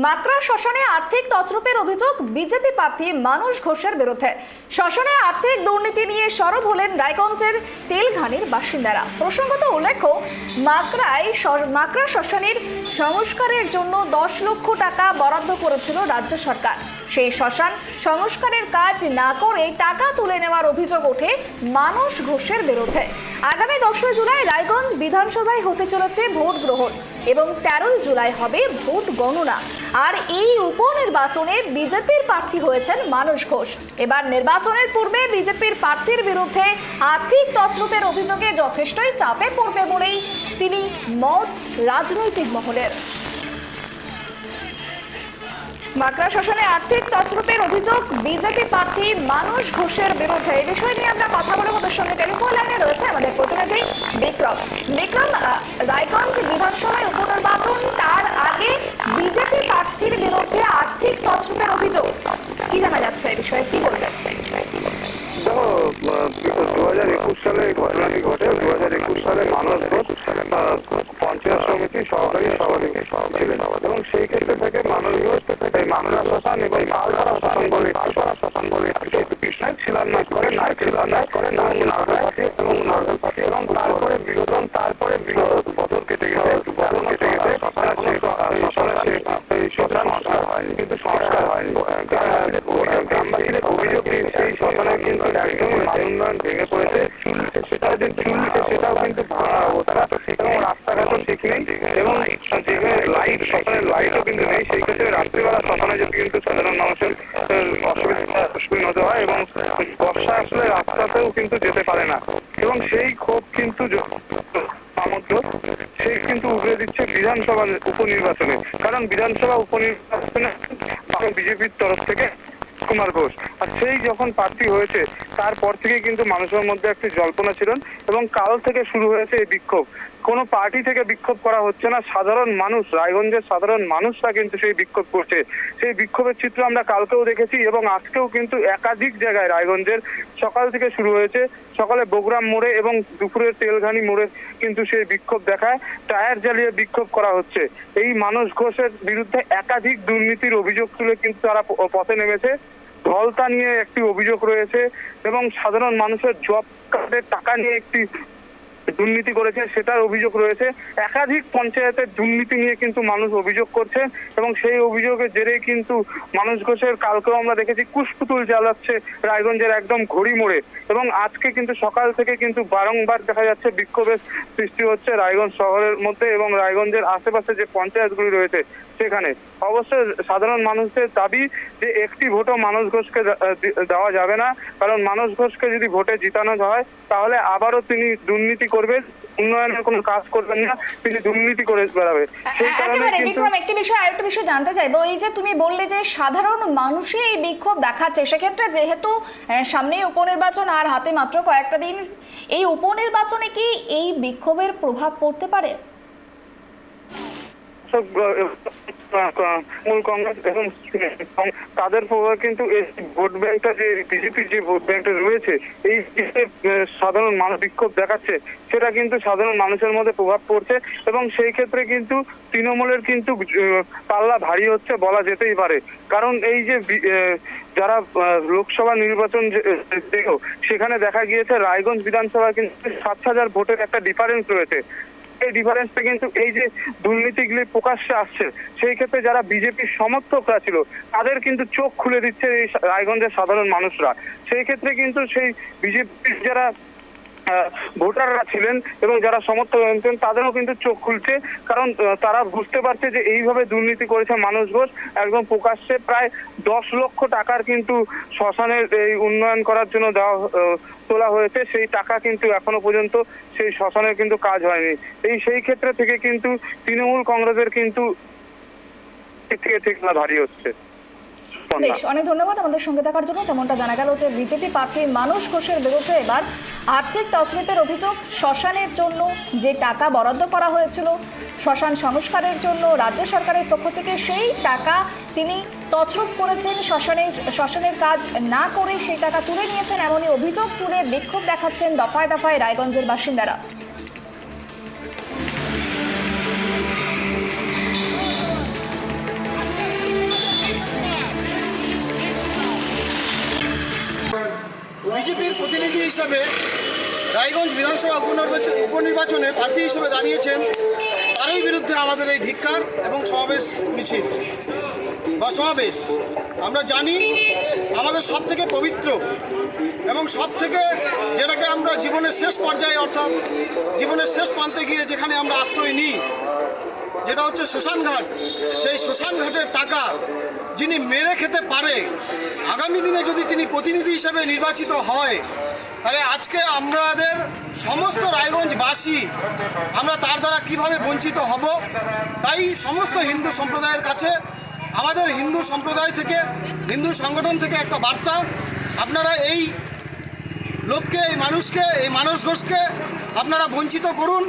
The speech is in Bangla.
মাকড়া শ্মশানে আর্থিক তছরূপের অভিযোগ বিজেপি প্রার্থী মানস ঘোষের বিরুদ্ধে। শ্মশানে আর্থিক দুর্নীতি নিয়ে সরব হলেন রায়গঞ্জের তেলঘানির বাসিন্দারা। প্রসঙ্গত উল্লেখ্য, মাকড়া শ্মশানের সংস্কারের জন্য 10 লক্ষ টাকা বরাদ্দ করেছিল রাজ্য সরকার। সেই শ্মশান সংস্কারের কাজ না করে টাকা তুলে নেওয়ার অভিযোগ ওঠে মানস ঘোষের বিরুদ্ধে। আগামী 10 জুলাই রায়গঞ্জ বিধানসভায় হতে চলেছে ভোট গ্রহণ এবং 13 জুলাই হবে ভোট গণনা। আর এই উপনির্বাচনে বিজেপির প্রার্থী হয়েছেন মানস ঘোষ। এবার নির্বাচনের পূর্বে বিজেপির প্রার্থীর বিরুদ্ধে আর্থিক তছরূপের অভিযোগে যথেষ্টই চাপে পড়বে বলেই তিনি মত রাজনৈতিক মহলের। মাকড়া শ্মশানে আর্থিক তছরূপের অভিযোগ বিজেপি প্রার্থী মানস ঘোষের বিরুদ্ধে। এই বিষয় নিয়ে আমরা কথা বলবো। আমাদের সঙ্গে টেলিফোন লাইনে রয়েছে আমাদের প্রতিনিধি বিক্রম। রায়গঞ্জ বিধানসভায় উপনির্বাচন, তার আগে বিজেপি প্রার্থীর বিরুদ্ধে আর্থিক তছরূপের অভিযোগ, কি জানা যাচ্ছে এই বিষয়ে, কি বলবেন? দেখো, 2021 সালে এই ঘটনাটি ঘটে। 2021 সালে মানস ঘোষ পঞ্চায়েত সমিতির সহকারী সভাপতি ছিলেন এবং সেই ক্ষেত্রে থেকে মানস ঘোষ এই মাকড়া শ্মশান এবং কালধারা শ্মশান বলে কৃষ্ণায় শিলান্যাস করেন, এবং তারপরে বিগত বছর কেটে গেছে, সংস্কার হয়নি, কিন্তু সংস্কার হয়নি। গ্রামবাসীদের অভিযোগ সেই শ্মশানে কিন্তু একদমই মান উন্নয়ন ভেঙে পড়েছে। সেটাও কিন্তু ভাঙা অবস্থা এবং রাস্তাঘাটও ঠিক নেই এবং লাইট, শ্মশানের লাইটও কিন্তু নেই। সেই ক্ষেত্রে রাত্রিবেলা শ্মশানে যেতে কিন্তু সাধারণ মানুষের অসুবিধা হতে হয় এবং বর্ষা আসলে রাস্তাতেও কিন্তু যেতে পারে না। এবং সেই ক্ষোভ কিন্তু সেই কিন্তু উগড়ে দিচ্ছে বিধানসভা উপনির্বাচনে। কারণ বিধানসভা উপনির্বাচনে বিজেপির তরফ থেকে কুমার ঘোষ, আর সেই যখন প্রার্থী হয়েছে তারপর থেকে কিন্তু মানুষের মধ্যে একটি জল্পনা ছিল এবং কাল থেকে শুরু হয়েছে এই বিক্ষোভ। কোনো পার্টি থেকে বিক্ষোভ করা হচ্ছে না, সাধারণ মানুষ, রায়গঞ্জের সাধারণ মানুষরা কিন্তু সেই বিক্ষোভ করছে। সেই বিক্ষোভের চিত্র আমরা কালকেও দেখেছি এবং আজকেও কিন্তু একাধিক জায়গায় রায়গঞ্জের সকাল থেকে শুরু হয়েছে। সকালে বগুড়াম মোড়ে এবং দুপুরের তেলঘানি মোড়ে কিন্তু সেই বিক্ষোভ দেখায়, টায়ার জ্বালিয়ে বিক্ষোভ করা হচ্ছে। এই মানস ঘোষের বিরুদ্ধে একাধিক দুর্নীতির অভিযোগ তুলে কিন্তু তারা পথে নেমেছে। ধলতা নিয়ে একটি অভিযোগ রয়েছে এবং সাধারণ মানুষের জব কার্ডের টাকা নিয়ে একটি দুর্নীতি করেছে সেটার অভিযোগ রয়েছে। একাধিক পঞ্চায়েতের দুর্নীতি নিয়ে কিন্তু মানুষ অভিযোগ করছে এবং সেই অভিযোগের জেরেই কিন্তু মানস ঘোষের কালকেও আমরা দেখেছি কুশপুতুল জ্বালাচ্ছে রায়গঞ্জের একদম ঘড়ি মোড়ে এবং আজকে কিন্তু সকাল থেকে কিন্তু বারংবার দেখা যাচ্ছে বিক্ষোভের সৃষ্টি হচ্ছে রায়গঞ্জ শহরের মধ্যে এবং রায়গঞ্জের আশেপাশে যে পঞ্চায়েতগুলি রয়েছে সেখানে। অবশ্যই সাধারণ মানুষের দাবি যে একটি ভোটও মানস ঘোষকে দেওয়া যাবে না, কারণ মানস ঘোষকে যদি ভোটে জিতানো হয় তাহলে আবারও তিনি দুর্নীতি করবেন, উন্নয়নের কোনো কাজ করবেন না, তিনি দুর্নীতি করে বেড়াবে। সেই কারণে বিক্রম, আরেকটা বিষয় জানতে চাইবো, এই যে তুমি বললে যে সাধারণ মানুষই এই বিক্ষোভ দেখাচ্ছে, সেক্ষেত্রে যেহেতু সামনেই উপনির্বাচন আর হাতে মাত্র কয়েকটা দিন, এই উপনির্বাচনে কি এই বিক্ষোভের প্রভাব পড়তে পারে? মূল কংগ্রেস এবং তাদের প্রভাব কিন্তু এই ভোট ব্যাংকটা, যে বিজেপির যে ভোট ব্যাংকটা রয়েছে, এই সাধারণ মানুষ বিক্ষোভ দেখাচ্ছে সেটা কিন্তু সাধারণ মানুষের মধ্যে প্রভাব পড়ছে এবং সেই ক্ষেত্রে কিন্তু তৃণমূলের কিন্তু পাল্লা ভারী হচ্ছে বলা যেতেই পারে। কারণ এই যে যারা লোকসভা নির্বাচন সেখানে দেখা গিয়েছে রায়গঞ্জ বিধানসভা কিন্তু 7,000 ভোটের একটা ডিফারেন্স রয়েছে। এই ডিফারেন্সটা কিন্তু এই যে দুর্নীতিগুলি প্রকাশ্যে আসছে, সেই ক্ষেত্রে যারা বিজেপির সমর্থকরা ছিল তাদের কিন্তু চোখ খুলে দিচ্ছে এই রায়গঞ্জের সাধারণ মানুষরা। সেই ক্ষেত্রে কিন্তু সেই বিজেপির যারা ভোটাররা ছিলেন এবং যারা সমর্থক ছিলেন তাদেরও কিন্তু চোখ খুলছে, কারণ তারা বুঝতে পারছে যে এইভাবে দুর্নীতি করেছে মানস ঘোষ। একদম প্রকাশ্যে প্রায় 10 লক্ষ টাকার কিন্তু শ্মশানের এই উন্নয়ন করার জন্য তোলা হয়েছে, সেই টাকা কিন্তু এখনো পর্যন্ত সেই শ্মশানের কিন্তু কাজ হয়নি। সেই ক্ষেত্রে থেকে কিন্তু তৃণমূল কংগ্রেসের কিন্তু ঠিক না ভারী হচ্ছে। বেশ, অনেক ধন্যবাদ আমাদের সঙ্গে থাকার জন্য। যেমনটা জানা গেল যে বিজেপি প্রার্থী মানস ঘোষের বিরুদ্ধে এবার আর্থিক তছরূপের অভিযোগ। শ্মশানের জন্য যে টাকা বরাদ্দ করা হয়েছিল শ্মশান সংস্কারের জন্য রাজ্য সরকারের পক্ষ থেকে, সেই টাকা তিনি তছরূপ করেছেন, শ্মশানের কাজ না করে সেই টাকা তুলে নিয়েছেন, এমনই অভিযোগ তুলে বিক্ষোভ দেখাচ্ছেন দফায় দফায় রায়গঞ্জের বাসিন্দারা। হিসাবে রায়গঞ্জ বিধানসভা উপনির্বাচনে প্রার্থী হিসেবে দাঁড়িয়েছেন, তারই বিরুদ্ধে আমাদের এই ধিক্কার এবং সমাবেশ মিছিল বা সমাবেশ। আমরা জানি আমাদের সব থেকে পবিত্র এবং সব থেকে যেটাকে আমরা জীবনের শেষ পর্যায়ে অর্থাৎ জীবনের শেষ প্রান্তে গিয়ে যেখানে আমরা আশ্রয় নিই, যেটা হচ্ছে শ্মশানঘাট। সেই শ্মশানঘাটের টাকা যিনি মেরে খেতে পারে, আগামী দিনে যদি তিনি প্রতিনিধি হিসেবে নির্বাচিত হয়, তাহলে আজকে আমাদের সমস্ত রায়গঞ্জবাসী আমরা তার দ্বারা কিভাবে বঞ্চিত হব। তাই সমস্ত হিন্দু সম্প্রদায়ের কাছে, আমাদের হিন্দু সম্প্রদায় থেকে, হিন্দু সংগঠন থেকে একটা বার্তা, আপনারা এই লোককে, এই মানুষকে, এই মানস ঘোষকে আপনারা বঞ্চিত করুন।